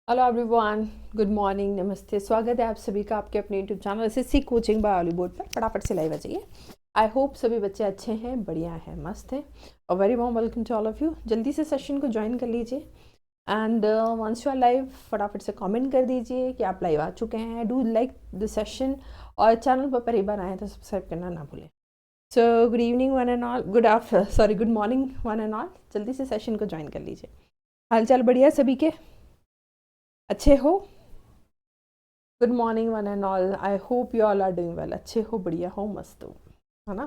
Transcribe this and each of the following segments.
Hello everyone, good morning, नमस्ते। स्वागत है आप सभी का आपके अपने YouTube channel SSC coaching bye Hollywood पर। फटाफट से लाइव आ जाइए। आई होप सभी बच्चे अच्छे हैं, बढ़िया हैं, मस्त हैं और very warm welcome to all of you. जल्दी से सेशन को ज्वाइन कर लीजिए and once you are live फटाफट से कमेंट कर दीजिए कि आप लाइव आ चुके हैं। डू लाइक द सेशन और चैनल पर पहली बार आए तो सब्सक्राइब करना ना भूलें। So good evening one and all, good morning one and all. जल्दी से सेशन को ज्वाइन कर लीजिए। हाल चाल बढ़िया सभी के? अच्छे हो? Good morning one and all, I hope you all are doing well. अच्छे हो, बढ़िया हो, मस्त हो, है ना?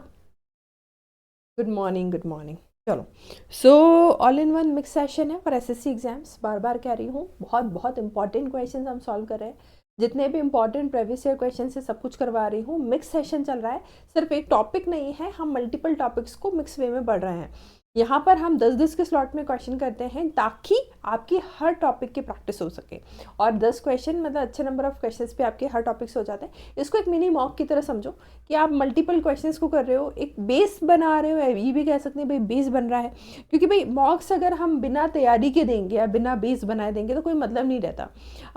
Good morning, good morning. चलो, so all in one mix session है फॉर एसएससी एग्जाम्स। बार बार कह रही हूँ, बहुत बहुत इंपॉर्टेंट क्वेश्चंस हम सॉल्व कर रहे हैं। जितने भी इंपॉर्टेंट प्रीवियस ईयर क्वेश्चन से सब कुछ करवा रही हूँ। मिक्स सेशन चल रहा है, सिर्फ एक टॉपिक नहीं है, हम मल्टीपल टॉपिक्स को मिक्स वे में पढ़ रहे हैं। यहाँ पर हम 10-10 के स्लॉट में क्वेश्चन करते हैं ताकि आपकी हर टॉपिक की प्रैक्टिस हो सके। और 10 क्वेश्चन मतलब अच्छे नंबर ऑफ क्वेश्चंस पे आपके हर टॉपिक से हो जाते हैं। इसको एक मिनी मॉक की तरह समझो कि आप मल्टीपल क्वेश्चंस को कर रहे हो, एक बेस बना रहे हो। ये भी कह सकते हैं भाई बेस बन रहा है, क्योंकि भाई मॉक्स अगर हम बिना तैयारी के देंगे या बिना बेस बनाए देंगे तो कोई मतलब नहीं रहता।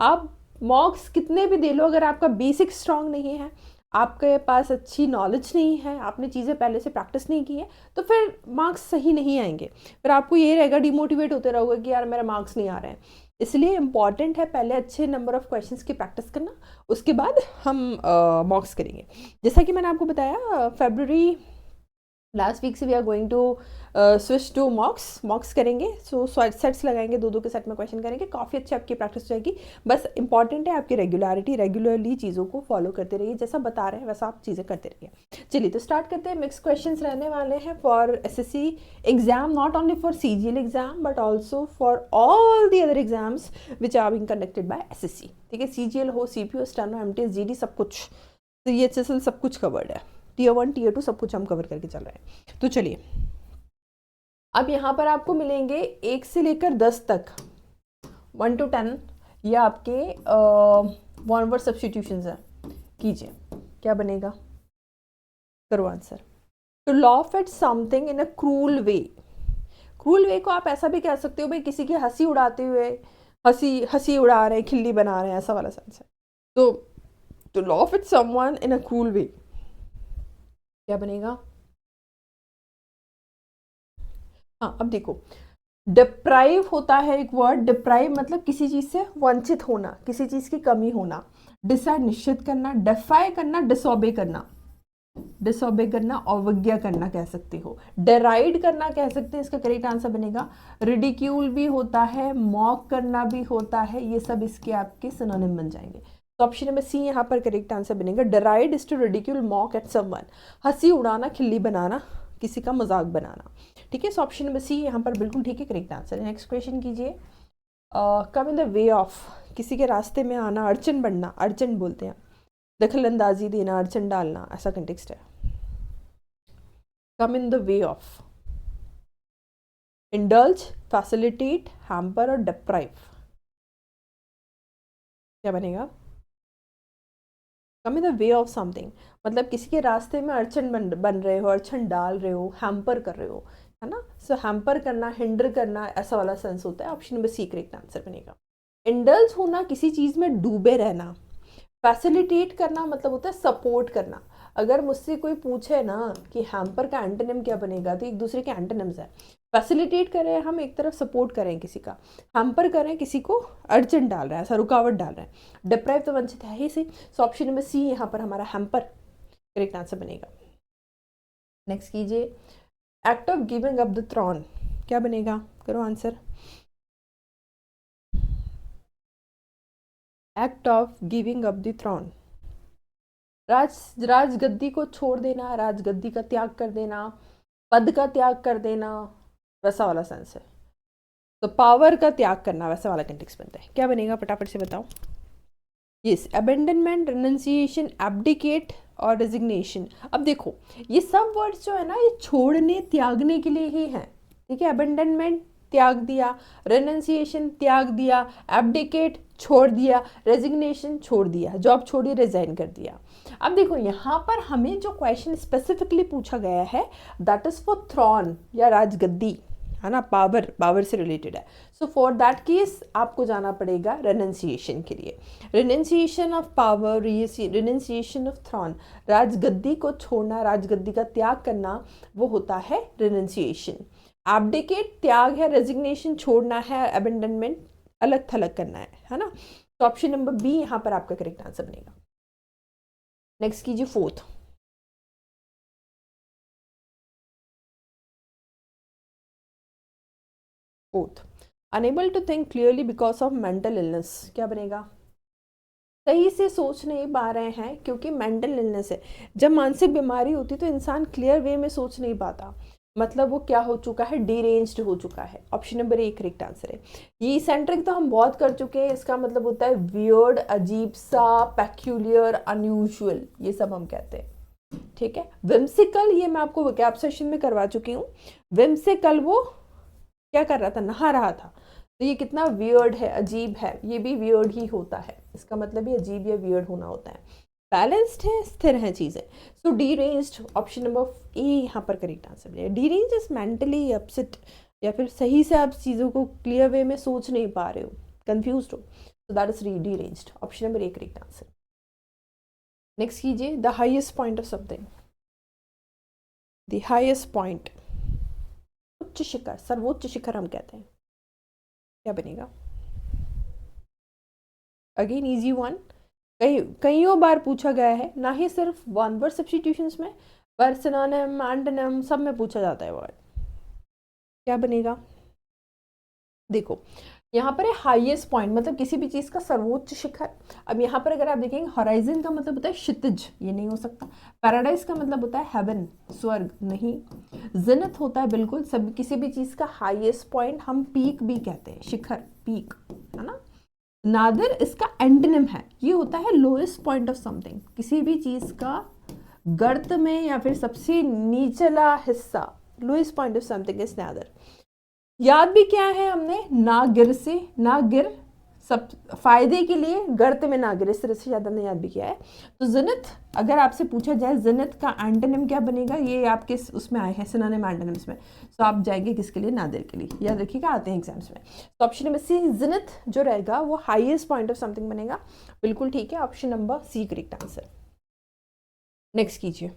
आप मॉक्स कितने भी दे लो, अगर आपका बेसिक स्ट्रांग नहीं है, आपके पास अच्छी नॉलेज नहीं है, आपने चीज़ें पहले से प्रैक्टिस नहीं की है, तो फिर मार्क्स सही नहीं आएंगे। फिर आपको ये रहेगा, डिमोटिवेट होते रहोगे कि यार मेरा मार्क्स नहीं आ रहा है। इसलिए इम्पॉर्टेंट है पहले अच्छे नंबर ऑफ क्वेश्चंस की प्रैक्टिस करना, उसके बाद हम मॉक्स करेंगे। जैसा कि मैंने आपको बताया, फरवरी लास्ट वीक से we are going to switch to mocks करेंगे। सो सेट्स लगाएंगे, दो के सेट में क्वेश्चन करेंगे। काफ़ी अच्छी आपकी प्रैक्टिस जाएगी। बस इंपॉर्टेंट है आपकी रेगुलरली चीज़ों को फॉलो करते रहिए, जैसा बता रहे हैं वैसा आप चीज़ें करते रहिए। चलिए तो स्टार्ट करते हैं। मिक्स क्वेश्चंस रहने वाले हैं for SSC exam, not only for CGL exam but also for all the other exams which are being conducted by SSC. ठीक है, सीजीएल हो, सीपीओ, स्टेनो, एमटीएस, जीडी, सब कुछ, सीएचएसएल, सब कुछ कवर्ड है। टीयर 1 टीयर 2 सब कुछ हम कवर करके चल रहे हैं। तो चलिए, अब यहाँ पर आपको मिलेंगे 1 से लेकर 10 तक, 1 to 10, ये आपके वन वर्ड सब्स्टिट्यूशंस है। कीजिए, क्या बनेगा, करो answer. To laugh at something in a cruel way. Cruel way को आप ऐसा भी कह सकते हो भाई किसी की हंसी उड़ाते हुए, हंसी उड़ा रहे हैं, खिल्ली बना रहे हैं, ऐसा वाला सेंस है। तो to laugh at someone in a cruel way क्या बनेगा? हाँ, अब देखो, डिप्राइव होता है एक वर्ड। डिप्राइव मतलब किसी चीज से वंचित होना, किसी चीज की कमी होना। डिसाइड निश्चित करना, डिफाई करना, डिसोबे करना, अवज्ञा करना कह सकते हो। डेराइड करना कह सकते हैं, इसका करेक्ट आंसर बनेगा। रिडिक्यूल भी होता है, मॉक करना भी होता है, ये सब इसके आपके सिनोनिम बन जाएंगे। तो ऑप्शन नंबर सी यहाँ पर करेक्ट आंसर बनेगा। Deride is to ridicule, mock at someone, हंसी उड़ाना, खिल्ली बनाना, किसी का मजाक बनाना। ठीक है, सो ऑप्शन नंबर सी यहाँ पर बिल्कुल ठीक है, करेक्ट आंसर है। नेक्स्ट क्वेश्चन कीजिए। कम इन द वे ऑफ, किसी के रास्ते में आना, अड़चन बनना, अड़चन बोलते हैं, दखल अंदाजी देना, अड़चन डालना, ऐसा कंटेक्स्ट है। Come in the way of, indulge, facilitate, hamper और डिप्राइव, क्या बनेगा? Come in the way of something मतलब किसी के रास्ते में अड़चन बन रहे हो, अड़चन डाल रहे हो, हैम्पर कर रहे हो, है ना? सो हैम्पर करना, हिंडर करना, ऐसा वाला सेंस होता है। Option number C correct answer बनेगा। इंडल्ज होना, किसी चीज में डूबे रहना। फैसिलिटेट करना मतलब होता है सपोर्ट करना। अगर मुझसे कोई पूछे ना कि हैम्पर का एंटोनिम क्या बनेगा, तो एक दूसरे के एंटोनिम्स है। फैसिलिटेट कर रहे हैं हम, एक तरफ सपोर्ट कर रहे हैं किसी का। हैम्पर कर रहे हैं, किसी को अड़चन डाल रहा है, ऐसा रुकावट डाल रहा है। डिप्राइव तो वंचित है ही से। सो ऑप्शन नंबर सी यहाँ पर हमारा हैम्पर करेक्ट आंसर बनेगा। नेक्स्ट कीजिए। Act of giving up the throne क्या बनेगा, करो answer. Act of giving up the throne, राजगद्दी को छोड़ देना, राजगद्दी का त्याग कर देना, पद का त्याग कर देना, वैसा वाला सेंस है। तो पावर का त्याग करना, वैसा वाला कंटेक्स्ट बनता है। क्या बनेगा, फटाफट से बताओ। यस, अबेंडनमेंट, रिनंसिएशन, एब्डिकेट और रेजिग्नेशन। अब देखो, ये सब वर्ड्स जो है ना, ये छोड़ने, त्यागने के लिए ही हैं। ठीक है, अबेंडनमेंट त्याग दिया, रेनंसिएशन त्याग दिया, एब्डिकेट छोड़ दिया, रेजिग्नेशन छोड़ दिया, जॉब छोड़ी, रिजाइन कर दिया। अब देखो, यहाँ पर हमें जो क्वेश्चन स्पेसिफिकली पूछा गया है दैट इज फॉर थ्रॉन या राजगद्दी, है ना, पावर से रिलेटेड है। सो फॉर दैट केस आपको जाना पड़ेगा रेनन्सिएशन के लिए। Renunciation of power, renunciation of thrown, राजगद्दी को छोड़ना, राजगद्दी का त्याग करना, वो होता है रेनन्सिएशन। एब्डिकेट त्याग है, रेजिग्नेशन छोड़ना है, अबेंडनमेंट अलग थलग करना है ना। तो ऑप्शन नंबर बी यहाँ पर आपका करेक्ट आंसर बनेगा। नेक्स्ट कीजिए fourth. Unable to think clearly because of mental illness, क्या बनेगा? सही से सोच नहीं पा रहे हैं क्योंकि मेंटल इलनेस है। जब मानसिक बीमारी होती तो इंसान क्लियर वे में सोच नहीं पाता, मतलब वो क्या हो चुका है, डिरेंज्ड हो चुका है। Option number A correct answer है। ये सेंट्रिक तो हम बहुत कर चुके हैं, इसका मतलब होता है वियर्ड, अजीब सा, पेक्यूलियर, अनयूजुअल, ये सब हम कहते हैं, ठीक है। विम्सिकल, ये मैं आपको वोकैब सेशन में करवा चुकी हूँ। विम्सिकल वो क्या कर रहा था, नहा रहा था, तो ये कितना वियर्ड है, अजीब है, ये भी वियर्ड ही होता है, इसका मतलब ये अजीब या वियर्ड होना होता है। बैलेंस्ड है, स्थिर है चीज़ें। सो डीरेंज्ड, ऑप्शन नंबर ए यहाँ पर करेक्ट आंसर है। डीरेंज इज मेंटली अपसेट, या फिर सही से आप चीज़ों को क्लियर वे में सोच नहीं पा रहे हो, कंफ्यूज हो, so that is deranged. Option number A correct answer. Next कीजिए, the highest point of something, the highest point, उच्च शिखर, सर्वोच्च शिखर हम कहते हैं, क्या बनेगा? अगेन इजी वन, कईयों बार पूछा गया है, ना ही सिर्फ वन वर्ड सब्स्टिट्यूशंस में, पर सिनोनिम, एंटोनिम सब में पूछा जाता है वर्ड, क्या बनेगा? देखो यहाँ पर है हाईएस्ट पॉइंट, मतलब किसी भी चीज़ का सर्वोच्च शिखर। अब यहाँ पर अगर आप देखेंगे, हॉराइजन का मतलब होता है क्षितिज, ये नहीं हो सकता। पैराडाइज का मतलब होता है हेवन, स्वर्ग, नहीं। जिनत होता है बिल्कुल, सब किसी भी चीज़ का हाईएस्ट पॉइंट हम पीक भी कहते हैं, शिखर, पीक, है ना। नादिर इसका एंटोनिम है, ये होता है लोएस्ट पॉइंट ऑफ समथिंग, किसी भी चीज़ का गर्त में या फिर सबसे निचला हिस्सा, lowest point of something is Nadir. याद भी क्या है हमने, ना गिर से, ना गिर, सब फायदे के लिए, गर्त में ना गिर, इस तरह से ज़्यादा हमने याद भी किया है। तो जिनत, अगर आपसे पूछा जाए जिनत का एंटोनिम क्या बनेगा, ये आपके उसमें आए हैं सिनोनिम एंटोनिम्स में, तो आप जाएंगे किसके लिए, नादिर के लिए, याद रखिएगा, आते हैं एग्जाम्स में। तो ऑप्शन नंबर सी जिनत जो रहेगा वो हाईएस्ट पॉइंट ऑफ समथिंग बनेगा, बिल्कुल ठीक है, option number C correct answer. Next कीजिए।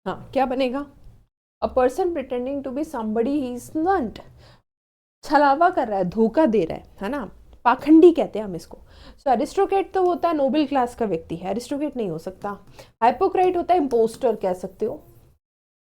हाँ, क्या बनेगा? A person pretending to be somebody he is not, छलावा कर रहा है, धोखा दे रहा है ना, पाखंडी कहते हैं हम इसको। सो एरिस्टोक्रेट तो होता है नोबल क्लास का व्यक्ति है, एरिस्टोक्रेट नहीं हो सकता। हाइपोक्राइट होता है इम्पोस्टर, कह सकते हो,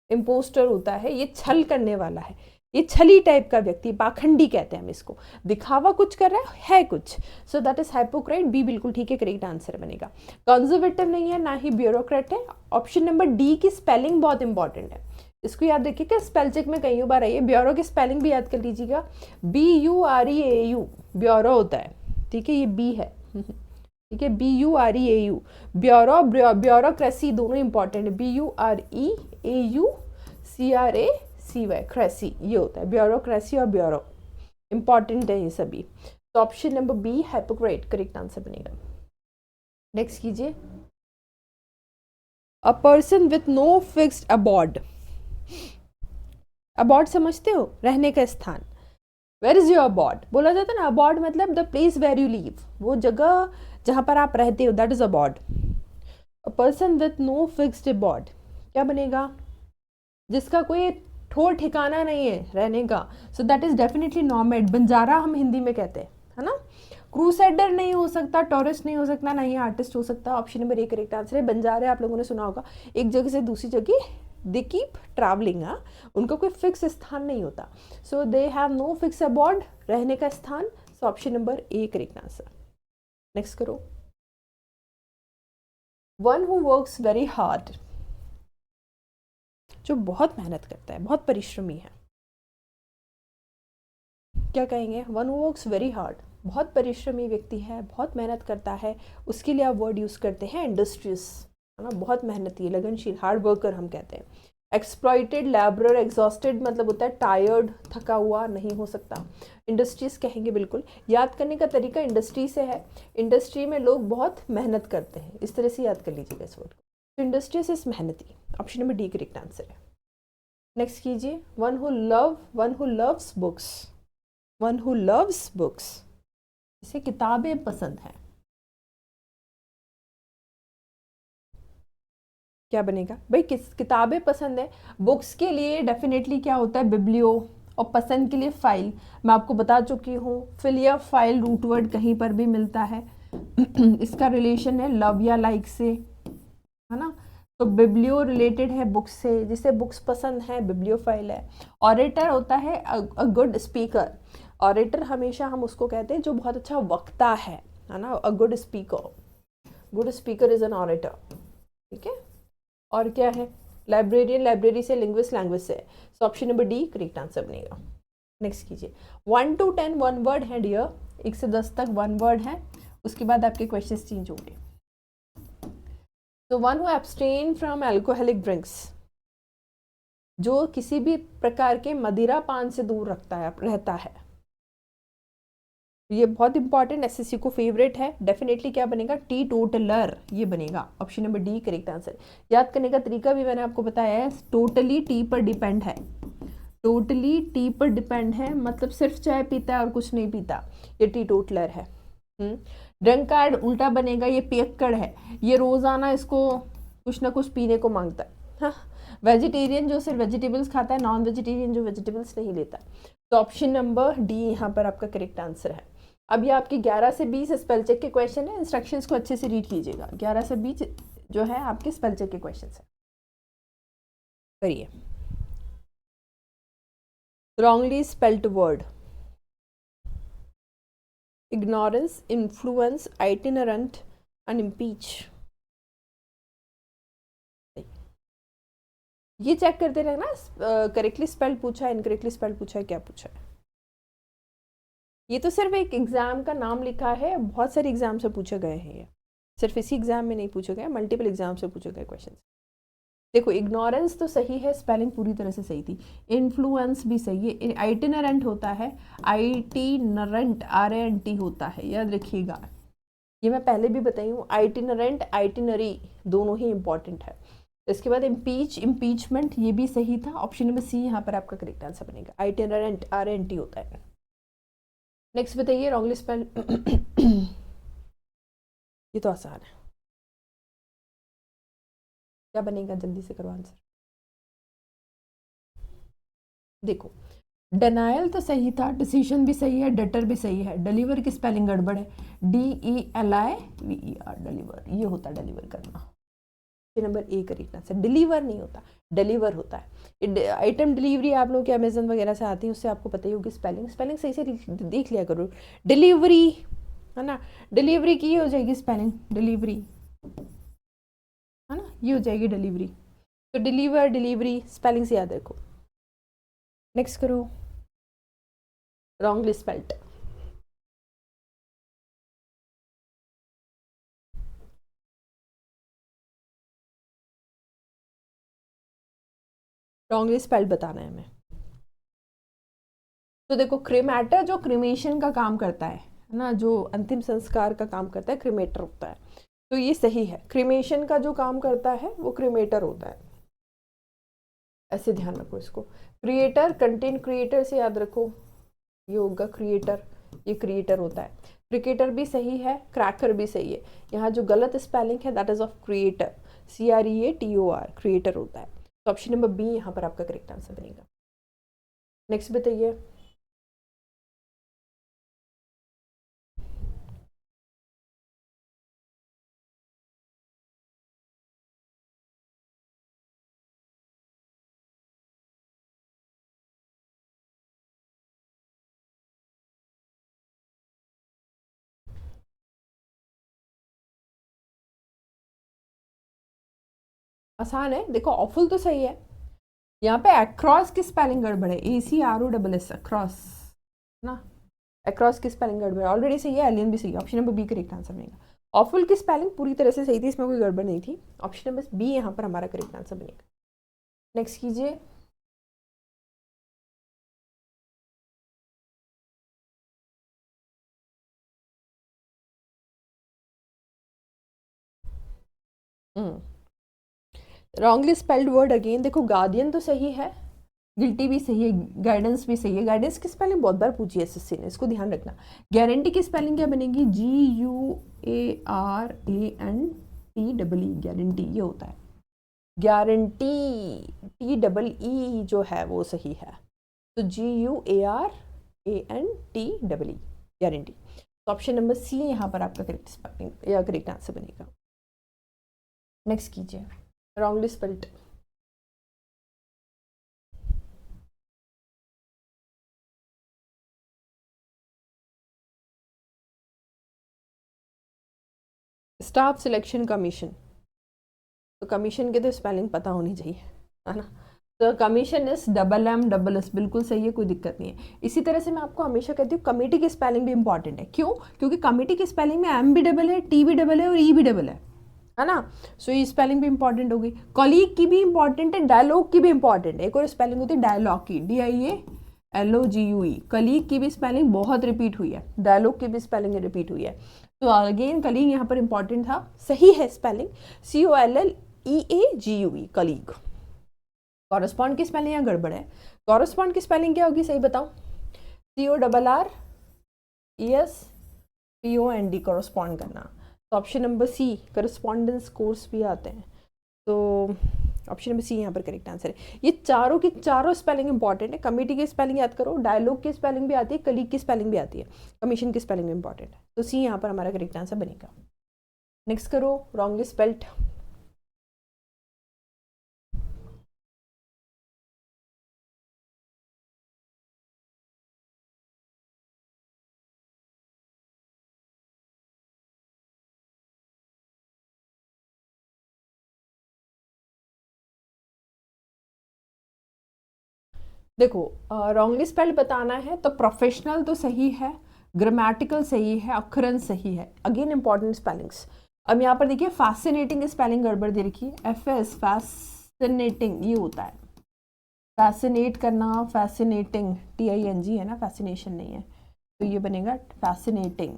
इम्पोस्टर होता है, ये छल करने वाला है, ये छली टाइप का व्यक्ति, पाखंडी कहते हैं हम इसको, दिखावा कुछ कर रहा है कुछ। सो दैट इज हाइपोक्राइट, बी बिल्कुल ठीक है, करेक्ट आंसर बनेगा। कंजर्वेटिव नहीं है, ना ही ब्यूरोक्रेट है। ऑप्शन नंबर डी की स्पेलिंग बहुत इंपॉर्टेंट है, इसको याद रखिएगा, स्पेल चेक में कई बार आई है। ब्यूरो की स्पेलिंग भी याद कर लीजिएगा, BUREAU ब्यूरो होता है, ठीक है, ये बी है, ठीक है, BUREAU, ब्यूरो, ब्यूरोक्रेसी दोनों इंपॉर्टेंट है, BUREAUCRACY, क्रेसी, ये होता है ब्यूरोक्रेसी और ब्यूरो, इंपॉर्टेंट है ये सभी। तो option number B hypocrite correct answer बनेगा। नेक्स्ट कीजिए, a person with no fixed abode, abode समझते हो, रहने का स्थान। वेयर इज योर अबॉर्ड, बोला जाता है ना, अबॉर्ड मतलब the place where you live, वो जगह जहाँ पर आप रहते हो, that is abode. A person with no fixed abode क्या बनेगा? जिसका कोई ठोर ठिकाना नहीं है रहने का, so that is definitely nomad, बंजारा हम हिंदी में कहते हैं, है ना। क्रूसेडर नहीं हो सकता, टूरिस्ट नहीं हो सकता, ना ही आर्टिस्ट हो सकता। Option number A correct answer है। बंजारे आप लोगों ने सुना होगा, एक जगह से दूसरी जगह दे कीप ट्रैवलिंग, उनका कोई फिक्स स्थान नहीं होता, so they have no fix abode, रहने का स्थान। So option number A correct answer. Next करो, one who works very hard, जो बहुत मेहनत करता है, बहुत परिश्रमी है, क्या कहेंगे, one who works very hard, बहुत परिश्रमी व्यक्ति है, बहुत मेहनत करता है, उसके लिए आप वर्ड यूज़ करते हैं इंडस्ट्रियस, है ना, बहुत मेहनती, लगनशील, हार्ड वर्कर हम कहते हैं। एक्सप्लॉइटेड, लैबरर, एग्जॉस्टेड मतलब होता है टायर्ड, थका हुआ नहीं हो सकता। इंडस्ट्रीज कहेंगे बिल्कुल। याद करने का तरीका इंडस्ट्री से है, इंडस्ट्री में लोग बहुत मेहनत करते हैं, इस तरह से याद कर लीजिएगा इस वर्ड को। तो इंडस्ट्रीज इज मेहनती, option number D correct answer है। नेक्स्ट कीजिए, one who loves books, one who loves books, इसे किताबें पसंद हैं, क्या बनेगा भाई, किस किताबें पसंद है, बुक्स के लिए डेफिनेटली क्या होता है, बिब्लियो, और पसंद के लिए फाइल, मैं आपको बता चुकी हूँ, फिल या फाइल रूट वर्ड कहीं पर भी मिलता है इसका रिलेशन है लव या लाइक से, है ना, तो बिब्लियो रिलेटेड है बुक्स से, जिसे बुक्स पसंद है बिब्लियो फाइल है। ऑरेटर होता है अ गुड स्पीकर, ऑरेटर हमेशा हम उसको कहते हैं जो बहुत अच्छा वक्ता है ना, a good speaker is an orator, ठीक है। और क्या है, लाइब्रेरियन, लाइब्रेरी से, लिंग्विस्ट, लैंग्वेज से, सो option number D correct answer बनेगा। नेक्स्ट कीजिए, 1 to 10 वन वर्ड है डियर, 1 से 10 तक वन वर्ड है, उसके बाद आपके क्वेश्चन चेंज होंगे। तो one who abstain from alcoholic drinks, जो किसी भी प्रकार के मदिरा पान से दूर रहता है, ये बहुत इंपॉर्टेंट, एसएससी को फेवरेट है, डेफिनेटली क्या बनेगा, टी टोटलर, ये बनेगा, option number D correct answer. याद करने का तरीका भी मैंने आपको बताया है, टोटली टी पर डिपेंड है, टोटली टी पर डिपेंड है, मतलब सिर्फ चाय पीता है और कुछ नहीं पीता, ये टी टोटलर है। ड्रंकार्ड उल्टा बनेगा, ये पियक्कड़ है, ये रोजाना इसको कुछ ना कुछ पीने को मांगता है। हाँ, वेजिटेरियन जो सिर्फ वेजिटेबल्स खाता है, नॉन वेजिटेरियन जो वेजिटेबल्स नहीं लेता। तो ऑप्शन नंबर डी यहाँ पर आपका करेक्ट आंसर है। अब ये आपके 11 से 20 स्पेल चेक के क्वेश्चन है, इंस्ट्रक्शंस को अच्छे से रीड कीजिएगा, 11 से 20 जो है आपके स्पेल चेक के क्वेश्चन है, करिए। Wrongly spelled word, ignorance, influence, itinerant, and impeach। ये चेक करते रहना, करेक्टली स्पेल्ड पूछा है, इनकरेक्टली स्पेल्ड पूछा है, क्या पूछा है। ये तो सिर्फ एक एग्जाम का नाम लिखा है, बहुत सारे एग्जाम से पूछे गए हैं, ये सिर्फ इसी एग्जाम में नहीं पूछे गए, मल्टीपल एग्जाम से पूछे गए क्वेश्चन। देखो, इग्नोरेंस तो सही है, स्पेलिंग पूरी तरह से सही थी, इन्फ्लुएंस भी सही है, आइटिनरेंट होता है, आइटिनरेंट RANT होता है, याद रखिएगा, ये मैं पहले भी बताई हूँ, आइटिनरेंट आइटिनरी दोनों ही इंपॉर्टेंट है। इसके बाद इम्पीचमेंट, ये भी सही था, ऑप्शन नंबर सी यहाँ पर आपका करेक्ट आंसर बनेगा, आइटिनरेंट RANT होता है। नेक्स्ट बताइए, रॉन्गली स्पेल ये तो आसान है, क्या बनेगा, जल्दी से करो आंसर। देखो, डिनायल तो सही था, डिसीजन भी सही है, डेटर भी सही है, डिलीवर की स्पेलिंग गड़बड़ है, DELIVER, डिलीवर, ये होता है डिलीवर करना, number A correct answer. Deliver नहीं होता, डिलीवर होता है। आइटम डिलीवरी आप लोग के अमेजन वगैरह से आती है, उससे आपको पता ही होगी, स्पेलिंग सही से देख लिया करो, डिलीवरी है ना, डिलीवरी की हो जाएगी स्पेलिंग, डिलीवरी है ना, ये हो जाएगी डिलीवरी, तो डिलीवर, डिलीवरी, स्पेलिंग से याद रखो। नेक्स्ट करो, रॉन्गली स्पेल्ड, रॉन्गली स्पेल्ड बताना है हमें। तो देखो, क्रीमेटर जो क्रीमेशन का काम करता है ना, जो अंतिम संस्कार का काम करता है, क्रीमेटर होता है, तो ये सही है, क्रीमेशन का जो काम करता है वो क्रीमेटर होता है, ऐसे ध्यान रखो इसको। क्रिएटर, कंटेंट क्रिएटर से याद रखो, ये होगा क्रिएटर, ये क्रिएटर होता है। क्रिकेटर भी सही है, क्रैकर भी सही है, यहाँ जो गलत स्पेलिंग है that is of creator, CREATOR, creator होता है, तो ऑप्शन नंबर बी यहाँ पर आपका करेक्ट आंसर बनेगा। नेक्स्ट बताइए, आसान है, देखो ऑफुल तो सही है, यहाँ पे अक्रॉस की स्पेलिंग गड़बड़ है, ACROSS, अक्रॉस, ना। अक्रॉस की स्पेलिंग गड़बड़ ऑलरेडी सही है, एलियन भी सही है, option number B correct answer बनेगा। ऑफुल की स्पेलिंग पूरी तरह से सही थी, इसमें कोई गड़बड़ नहीं थी, ऑप्शन नंबर बी यहाँ पर हमारा करेक्ट आंसर बनेगा। नेक्स्ट कीजिए। रॉन्गली स्पेल्ड वर्ड अगेन, देखो गार्डियन तो सही है, गिल्टी भी सही है, गाइडेंस भी सही है। गाइडेंस की स्पेलिंग बहुत बार पूछी है एसएससी ने, इसको ध्यान रखना। गारंटी की स्पेलिंग क्या बनेगी? GUARANTE, गारंटी ये होता है। गारंटी TEE जो है वो सही है, तो GUARANTEE गारंटी। तो ऑप्शन नंबर सी यहाँ पर आपका करेक्ट स्पेलिंग या करेक्ट आंसर बनेगा। नेक्स्ट कीजिए। Wrongly spelled, staff selection commission, तो कमीशन के तो स्पेलिंग पता होनी चाहिए, है ना। तो कमीशन इस MM, बिल्कुल सही है, कोई दिक्कत नहीं है। इसी तरह से मैं आपको हमेशा कहती हूँ कमेटी की स्पेलिंग भी इंपॉर्टेंट है। क्यों? क्योंकि कमेटी की स्पेलिंग में M भी डबल है, T भी डबल है और E भी डबल है ना। सो ये स्पेलिंग भी इंपॉर्टेंट होगी। कॉलीग की भी इंपॉर्टेंट है, डायलॉग की भी इंपॉर्टेंट है। एक और स्पेलिंग होती है डायलॉग की, DIALOGUE। कलीग की भी स्पेलिंग बहुत रिपीट हुई है, डायलॉग की भी स्पेलिंग रिपीट हुई है। तो अगेन कलीग यहाँ पर इंपॉर्टेंट था, सही है स्पेलिंग, COLLEAGUE कलीग। कॉरस्पॉन्ड की स्पेलिंग यहाँ गड़बड़ है। कॉरस्पॉन्ड की स्पेलिंग क्या होगी, सही बताओ? CORRESPOND, कॉरस्पॉन्ड करना। तो option number C, correspondence course भी आते हैं, तो ऑप्शन नंबर सी यहाँ पर करेक्ट आंसर है। ये चारों की चारों स्पेलिंग इंपॉर्टेंट है। कमेटी की स्पेलिंग याद करो, डायलॉग की स्पेलिंग भी आती है, कलीग की स्पेलिंग भी आती है, कमीशन की स्पेलिंग भी इंपॉर्टेंट है, तो सी यहाँ पर हमारा करेक्ट आंसर बनेगा। नेक्स्ट करो, रॉन्गली स्पेल्ड। देखो रॉन्गली स्पेल्ड बताना है तो प्रोफेशनल तो सही है, ग्रामेटिकल सही है, अक्षरंश सही है, अगेन इंपॉर्टेंट स्पेलिंग्स। अब यहाँ पर देखिए फैसिनेटिंग की स्पेलिंग गड़बड़ दे रखी है, FS फैसिनेटिंग ये होता है, फैसिनेट करना, फैसिनेटिंग TING है ना, फैसिनेशन नहीं है, तो ये बनेगा फैसिनेटिंग,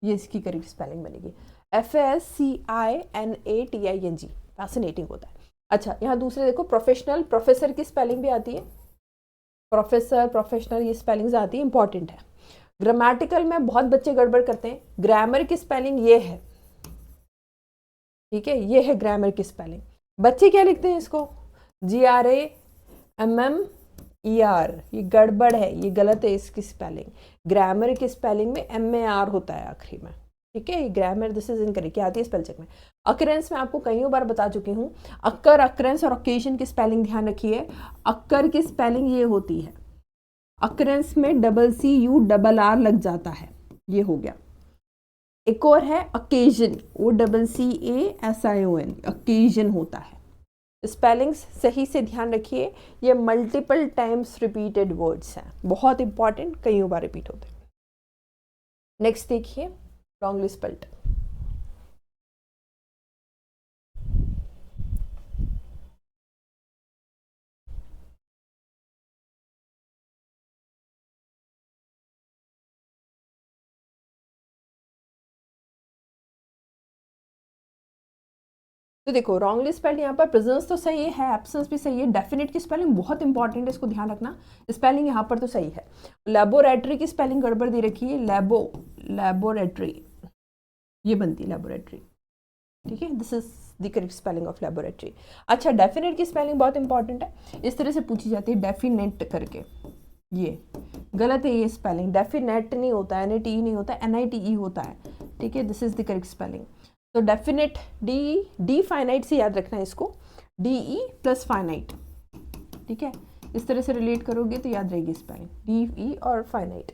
ये इसकी करेक्ट स्पेलिंग बनेगी। FACINATING फैसिनेटिंग होता है। अच्छा यहाँ दूसरे देखो, प्रोफेशनल, प्रोफेसर की स्पेलिंग भी आती है, प्रोफेसर, प्रोफेशनल, ये स्पेलिंग्स आती है, इंपॉर्टेंट है। ग्रामेटिकल में बहुत बच्चे गड़बड़ करते हैं, ग्रामर की स्पेलिंग ये है, ठीक है, ये है ग्रामर की स्पेलिंग। बच्चे क्या लिखते हैं इसको? GRAMMER, ये गड़बड़ है, ये गलत है इसकी स्पेलिंग। ग्रामर की स्पेलिंग में MAR होता है आखिरी में, ठीक है, ग्रामर दिस इज इनकरेक्ट, आती है स्पेल चेक में। अकरेंस में आपको कई बार बता चुकी हूँ, अक्कर, अकरेंस और ओकेजन की स्पेलिंग ध्यान रखिए। अक्कर की स्पेलिंग ये होती है, अकरेंस में CCU लग जाता है, ये हो गया। एक और है अकेजन, OCCASION, अकेजन होता है। स्पेलिंग्स सही से ध्यान रखिए, ये मल्टीपल टाइम्स रिपीटेड वर्ड्स हैं, बहुत इंपॉर्टेंट, कई बार रिपीट होते हैं। नेक्स्ट देखिए, रॉन्गली स्पेल्ड। तो देखो रॉन्गली स्पेल्ड यहाँ पर प्रेजेंस तो सही है, एब्सेंस भी सही है, डेफिनेट की स्पेलिंग बहुत इंपॉर्टेंट है, इसको ध्यान रखना, स्पेलिंग यहाँ पर तो सही है। लेबोरेटरी की स्पेलिंग गड़बड़ दे रखी है, लेबोरेटरी ये बनती है लेबोरेटरी, ठीक है, this is the correct spelling of laboratory. अच्छा डेफिनेट की स्पेलिंग बहुत इंपॉर्टेंट है, इस तरह से पूछी जाती है डेफिनेट करके, ये गलत है, ये स्पेलिंग डेफिनेट नहीं होता है, NATE नहीं होता है, NITE होता है, ठीक है, this is the correct spelling. तो डेफिनेट, डी फाइनाइट से याद रखना है इसको, DE प्लस फाइनाइट, ठीक है, इस तरह से रिलेट करोगे तो याद रहेगी स्पेलिंग, DE और फाइनाइट।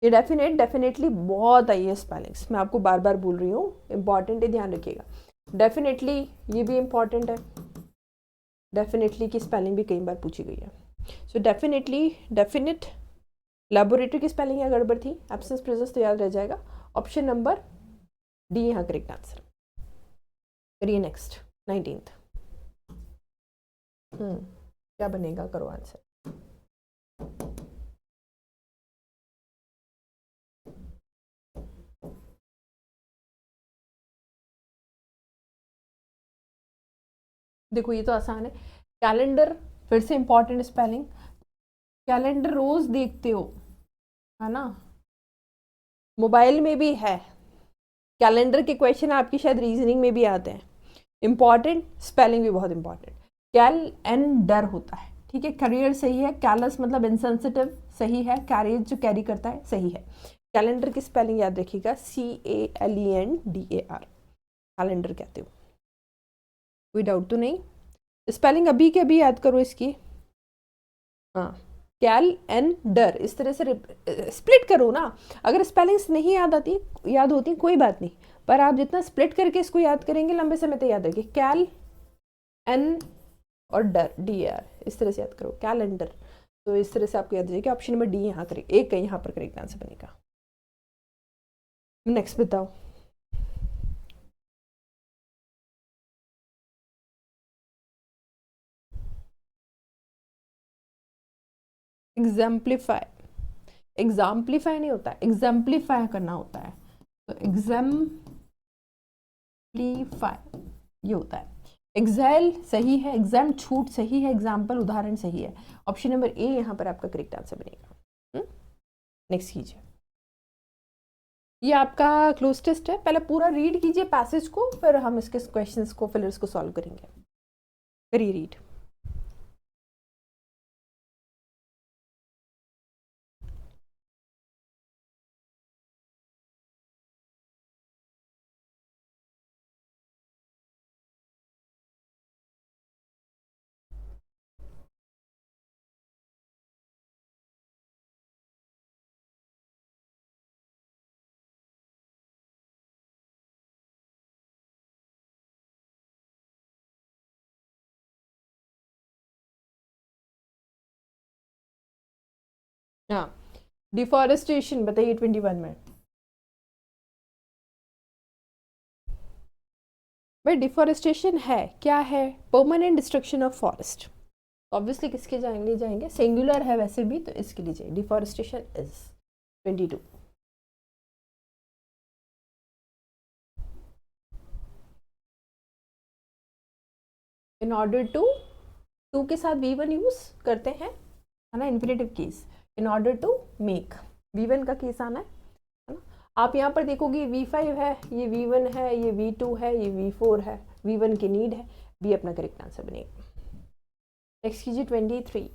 ये डेफिनेट, डेफिनेटली बहुत आई है स्पेलिंग्स, मैं आपको बार बार बोल रही हूँ, इंपॉर्टेंट है, ध्यान रखिएगा। डेफिनेटली ये भी इंपॉर्टेंट है, डेफिनेटली की स्पेलिंग भी कई बार पूछी गई है। सो डेफिनेटली, डेफिनेट, लेबोरेटरी की स्पेलिंग यहाँ गड़बड़ थी, एब्सेंस प्रेजेंस तो याद रह जाएगा। ऑप्शन नंबर डी यहाँ करेक्ट आंसर। करिए नेक्स्ट 19th। क्या बनेगा, करो आंसर। देखो ये तो आसान है, कैलेंडर फिर से इंपॉर्टेंट स्पेलिंग, कैलेंडर रोज देखते हो है ना, मोबाइल में भी है, कैलेंडर के क्वेश्चन आपकी शायद रीजनिंग में भी आते हैं, इंपॉर्टेंट, स्पेलिंग भी बहुत इंपॉर्टेंट। कैलेंडर होता है, ठीक है, करियर सही है, कैलस मतलब इनसेंसिटिव सही है, कैरेज जो कैरी करता है सही है। कैलेंडर की स्पेलिंग याद रखिएगा, CALENDAR, कैलेंडर कहते हो, कोई डाउट तो नहीं। स्पेलिंग अभी के अभी याद करो इसकी, हाँ, कैलेंडर, इस तरह से स्प्लिट करो ना। अगर स्पेलिंग्स नहीं याद होती कोई बात नहीं, पर आप जितना स्प्लिट करके इसको याद करेंगे लंबे समय तक याद रखिए, कैल एन और डर DAR, इस तरह से याद करो कैलेंडर। तो इस तरह से आपको याद रखिए, ऑप्शन नंबर डी यहाँ करेक्ट, एक यहाँ पर करेक्ट आंसर बनेगा। नेक्स्ट बताओ। एग्जाम्पलीफाई, एग्जाम्पलीफाई नहीं होता, एग्जाम्पलीफाई करना होता है, तो एग्जाम्पलीफाई ये होता है। एग्जाइल सही है, एग्जाम छूट सही है, एग्जाम्पल उदाहरण सही है, ऑप्शन नंबर ए यहाँ पर आपका करेक्ट आंसर बनेगा। नेक्स्ट कीजिए, ये आपका क्लोज टेस्ट है, पहले पूरा रीड कीजिए पैसेज को, फिर हम इसके क्वेश्चंस को फिलर्स को सॉल्व करेंगे। करिए रीड। हाँ, डिफॉरेस्टेशन बताइए 21 में। भाई डिफॉरेस्टेशन है क्या है, permanent destruction of forest, obviously किसके लिए जाएंगे, सिंगुलर है वैसे भी, तो इसके लिए जाइए, deforestation is 22। In order to के साथ V1 यूज करते हैं, है ना, infinitive case, in order to make, V1 का केस आना है ना। आप यहाँ पर देखोगे V5 है, ये V1 है, ये V2 है, ये V4 है, V1 की नीड है, बी अपना करेक्ट आंसर बनेगा। नेक्स्ट कीजिए 23।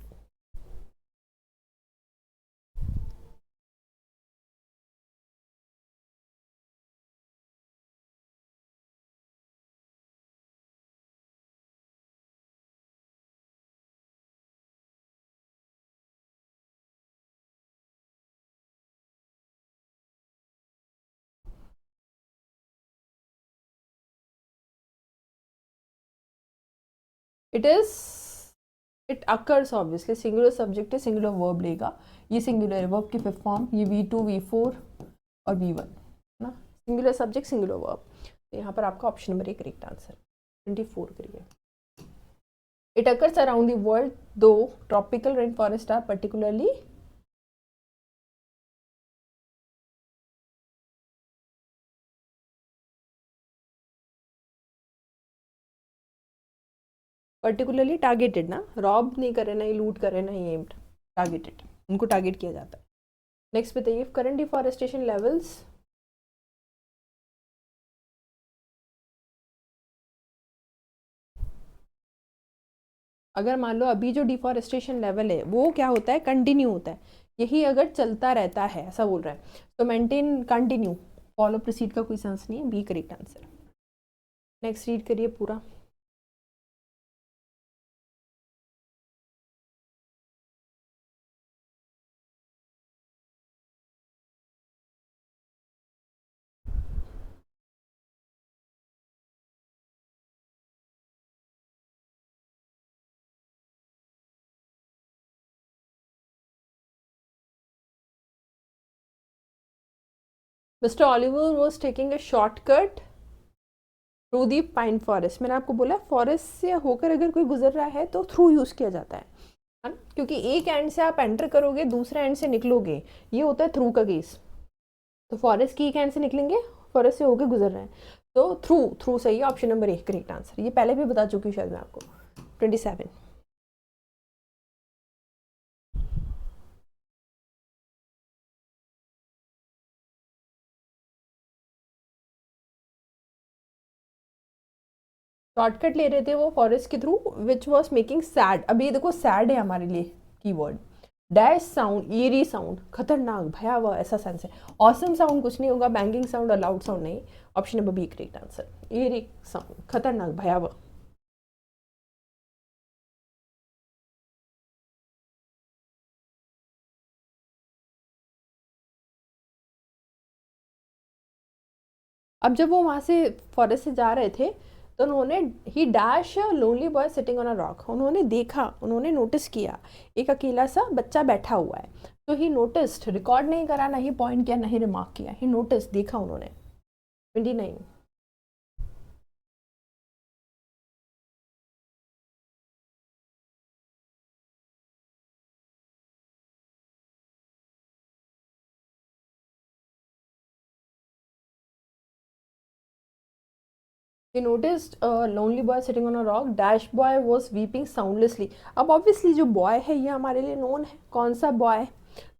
It occurs, obviously singular subject है, सिंगुलर वर्ब लेगा, ये सिंगुलर वर्ब की फिफ्थ फॉर्म, ये V2 V4 और V1 है ना, सिंगुलर सब्जेक्ट सिंगुलर वर्ब, तो यहाँ पर आपका ऑप्शन नंबर 1 करेक्ट आंसर। 24 करिए। It occurs around the world though tropical rain forest are particularly, targeted ना, रॉब नहीं करे ना, ये लूट करे ना, ये एम्ड, टारगेटेड, उनको टारगेट किया जाता है। नेक्स्ट बताइए, करंट डिफॉरेस्टेशन लेवल्स, अगर मान लो अभी जो डिफॉरेस्टेशन लेवल है वो क्या होता है, कंटिन्यू होता है, यही अगर चलता रहता है ऐसा बोल रहा है, तो मेंटेन कंटिन्यू, फॉलो प्रोसीड का कोई सेंस नहीं है, B correct answer. Next read करिए पूरा। Mister Oliver was taking a shortcut through the pine forest. मैंने आपको बोला फॉरेस्ट से होकर अगर कोई गुजर रहा है तो थ्रू यूज़ किया जाता है ना, क्योंकि एक एंड से आप एंटर करोगे दूसरे एंड से निकलोगे, ये होता है थ्रू का केस। तो फॉरेस्ट की एक एंड से निकलेंगे, फॉरेस्ट से होकर गुजर रहे हैं, तो थ्रू थ्रू सही है, ऑप्शन नंबर 1 करेक्ट आंसर। ये पहले भी बता चुकी हूँ शायद मैं आपको। 27 शॉर्टकट ले रहे थे वो फॉरेस्ट के through, which was making sad. अभी देखो सैड है हमारे लिए keyword, dash sound, eerie sound, खतरनाक, भयावह, ऐसा सेंस है। ऑसम साउंड कुछ नहीं होगा, बैंगिंग साउंड और लाउड साउंड नहीं। Option number B correct answer, eerie sound, खतरनाक, भयावह। अब जब वो वहाँ से फॉरेस्ट से जा रहे थे तो उन्होंने ही dash lonely boy sitting on a rock, उन्होंने देखा, उन्होंने नोटिस किया एक अकेला सा बच्चा बैठा हुआ है। तो ही नोटिस्ड, रिकॉर्ड नहीं करा, ना ही पॉइंट किया, ना ही रिमार्क किया, ही नोटिस, देखा उन्होंने। 29 He noticed a lonely boy sitting on a rock. Dash boy was weeping soundlessly. अब ऑब्वियसली जो बॉय है ये हमारे लिए नोन है। कौन सा बॉय?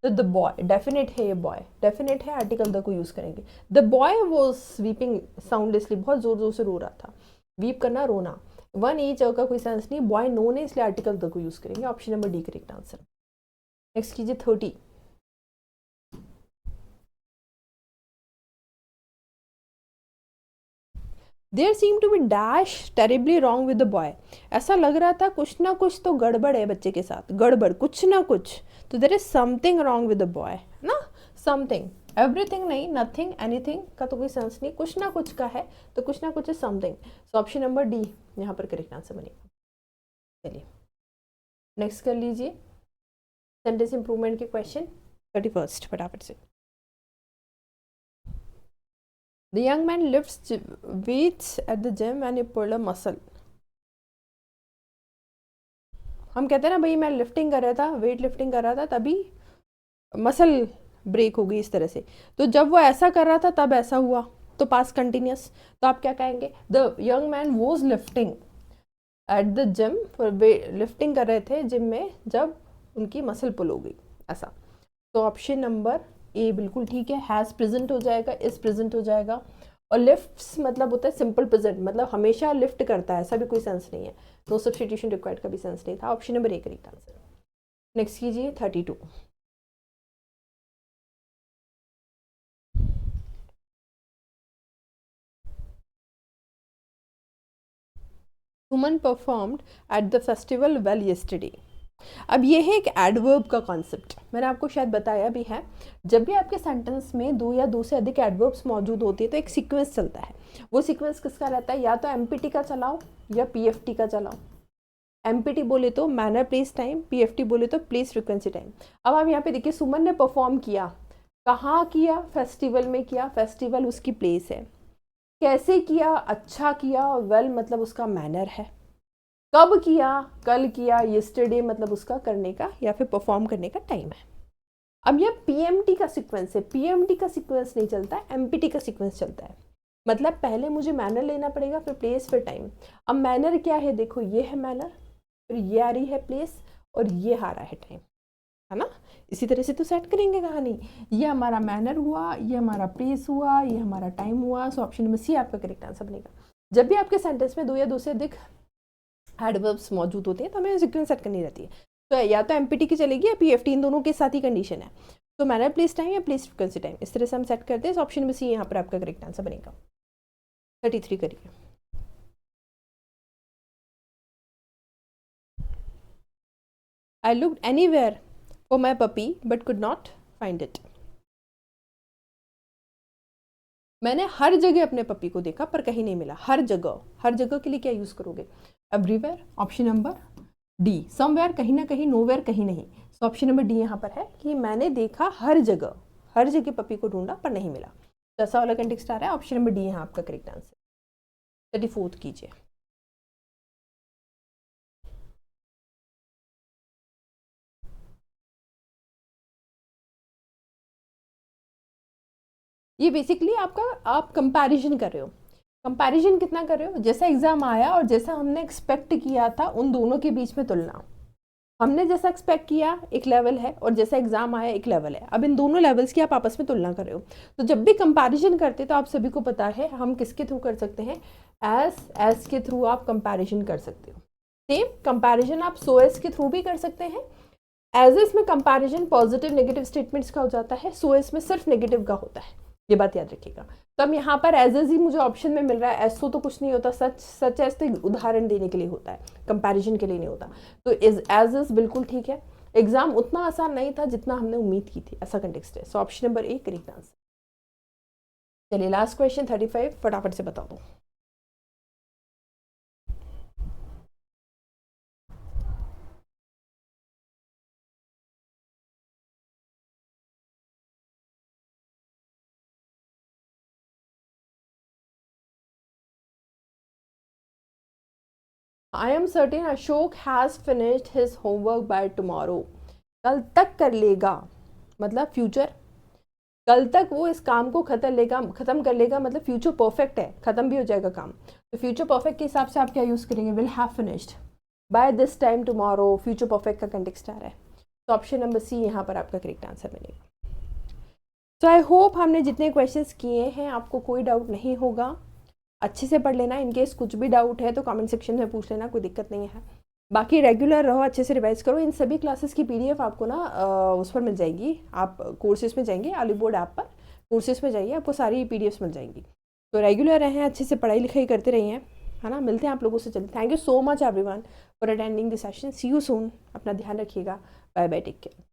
तो द बॉय, डेफिनेट है ये बॉय, डेफिनेट है, आर्टिकल द को यूज करेंगे। द बॉय वॉज वीपिंग साउंडलेसली, बहुत जोर जोर से रो रहा था। वीप करना, रोना, वन ईच का कोई सेंस नहीं। बॉय नोन है इसलिए आर्टिकल द को यूज करेंगे। Option number D correct answer. Next कीजिए 30। There seem to be dash terribly wrong with the boy. ऐसा लग रहा था कुछ ना कुछ तो गड़बड़ है बच्चे के साथ, गड़बड़, कुछ ना कुछ। तो there is something wrong with the boy ना, समथिंग, एवरीथिंग नहीं, नथिंग, एनीथिंग का तो कोई सेंस नहीं, कुछ ना कुछ का है तो कुछ ना कुछ है, समथिंग। सो ऑप्शन नंबर डी यहाँ पर करेक्ट आंसर बनेगा। चलिए नेक्स्ट कर लीजिए सेंटेंस इंप्रूवमेंट के क्वेश्चन 31 फटाफट से। The young man lifts weights at the gym and he pulled a muscle. हम कहते हैं ना भाई मैं लिफ्टिंग कर रहा था, वेट लिफ्टिंग कर रहा था, तभी मसल ब्रेक हो गई इस तरह से। तो जब वो ऐसा कर रहा था तब ऐसा हुआ, तो पास्ट कंटिन्यूस। तो आप क्या कहेंगे? The young man was lifting at the gym, lifting कर रहे थे जिम में जब उनकी मसल पुल हो गई, ऐसा। तो ऑप्शन नंबर ए बिल्कुल ठीक है। हैज़ प्रेजेंट हो जाएगा, इज प्रेजेंट हो जाएगा। और लिफ्ट्स मतलब होता है सिंपल प्रेजेंट, मतलब हमेशा लिफ्ट करता है, ऐसा भी कोई सेंस नहीं है। नो सब्स्टिट्यूशन रिक्वायर्ड का भी सेंस नहीं था। Option number A correct answer. Next कीजिए 32। Suman performed at the festival well yesterday. अब ये है एक एडवर्ब का कॉन्सेप्ट, मैंने आपको शायद बताया भी है। जब भी आपके सेंटेंस में दो या दो से अधिक एडवर्ब्स मौजूद होते हैं तो एक सीक्वेंस चलता है। वो सीक्वेंस किसका रहता है? या तो एमपीटी का चलाओ या पीएफटी का चलाओ। एमपीटी बोले तो मैनर प्लेस टाइम, पीएफटी बोले तो प्लेस फ्रीक्वेंसी टाइम। अब आप यहाँ पे देखिए सुमन ने परफॉर्म किया, कहाँ किया? फेस्टिवल में किया, फेस्टिवल उसकी प्लेस है। कैसे किया? अच्छा किया, वेल मतलब उसका मैनर है। कब किया? कल किया। यस्टरडे मतलब उसका करने का या फिर परफॉर्म करने का टाइम है। अब यह पीएमटी का सीक्वेंस है, पीएमटी का सीक्वेंस नहीं चलता है, एमपीटी का सीक्वेंस चलता है। मतलब पहले मुझे मैनर लेना पड़ेगा, फिर प्लेस, फिर टाइम। अब मैनर क्या है? देखो ये है मैनर, फिर ये आ रही है प्लेस, और ये आ रहा है टाइम, है ना। इसी तरह से तो सेट करेंगे कहानी। ये हमारा मैनर हुआ, ये हमारा प्लेस हुआ, ये हमारा टाइम हुआ। सो ऑप्शन नंबर सी आपका करेक्ट आंसर बनेगा। जब भी आपके सेंटेंस में दो या दो से अधिक एडवर्ब्स मौजूद होते हैं तो हमें सीक्वेंस सेट करनी रहती है। तो या तो एमपीटी की चलेगी या पीएफटी, इन दोनों के साथ ही कंडीशन है। तो मैनर प्लेस टाइम या प्लेस फ्रीक्वेंसी टाइम, इस तरह से हम सेट करते हैं। ऑप्शन में सी यहाँ पर आपका करेक्ट आंसर बनेगा। 33 करिए। I looked anywhere for my puppy but could not find it. मैंने हर जगह अपने पपी को देखा पर कहीं नहीं मिला। हर जगह, हर जगह के लिए क्या यूज करोगे? Everywhere. Option number D, somewhere कहीं ना कहीं, नोवेयर कहीं नहीं। सो ऑप्शन नंबर डी यहाँ पर है कि मैंने देखा हर जगह, हर जगह पपी को ढूंढा पर नहीं मिला। तो ऐसा वाला कंटेक्स्ट आ रहा है, ऑप्शन नंबर डी है आपका करेक्ट आंसर। 34 कीजिए। ये बेसिकली आपका आप कंपैरिजन कर रहे हो। कंपैरिजन कितना कर रहे हो, जैसा एग्जाम आया और जैसा हमने एक्सपेक्ट किया था उन दोनों के बीच में तुलना। हमने जैसा एक्सपेक्ट किया एक लेवल है और जैसा एग्जाम आया एक लेवल है, अब इन दोनों लेवल्स की आप आपस में तुलना कर रहे हो। तो जब भी कंपैरिजन करते तो आप सभी को पता है हम किसके थ्रू कर सकते हैं, एस के थ्रू आप कंपैरिजन कर सकते हो। सेम कंपैरिजन आप सो एस के थ्रू भी कर सकते हैं। एज एस में कंपैरिजन पॉजिटिव नेगेटिव स्टेटमेंट्स का हो जाता है, सो एस में सिर्फ नेगेटिव का होता है, ये बात याद रखिएगा। तो अब यहाँ पर एज एस ही मुझे ऑप्शन में मिल रहा है, एसो तो कुछ नहीं होता, सच एस तो उदाहरण देने के लिए होता है, कंपैरिजन के लिए नहीं होता। तो एज एस बिल्कुल ठीक है। एग्जाम उतना आसान नहीं था जितना हमने उम्मीद की थी, ऐसा कंटेक्स्ट है। सो option number A correct answer. चलिए लास्ट क्वेश्चन 35 फटाफट से बता दो। I am certain Ashok has finished his homework by tomorrow. कल तक कर लेगा मतलब फ्यूचर, कल तक वो इस काम को खत्म कर लेगा मतलब फ्यूचर परफेक्ट है, खत्म भी हो जाएगा काम। तो फ्यूचर परफेक्ट के हिसाब से आप क्या यूज़ करेंगे, will have finished by this time tomorrow. Future perfect का कंटेक्स्ट आ रहा है, तो ऑप्शन नंबर सी यहाँ पर आपका करेक्ट आंसर बनेगा। तो आई होप हमने जितने क्वेश्चंस किए हैं आपको कोई डाउट नहीं होगा। अच्छे से पढ़ लेना, इनकेस कुछ भी डाउट है तो कमेंट सेक्शन में पूछ लेना, कोई दिक्कत नहीं है। बाकी रेगुलर रहो, अच्छे से रिवाइज करो। इन सभी क्लासेस की पीडीएफ आपको ना उस पर मिल जाएगी, आप कोर्सेज में जाएंगे, ऑलिवुड ऐप पर कोर्सेज में जाइए, आपको सारी पीडीएफ्स मिल जाएंगी। तो रेगुलर रहें, अच्छे से पढ़ाई लिखाई करते रहिए, है ना। मिलते हैं आप लोगों से जल्दी। Thank you so much everyone for attending this session. See you soon. अपना ध्यान रखिएगा। Bye bye, take care.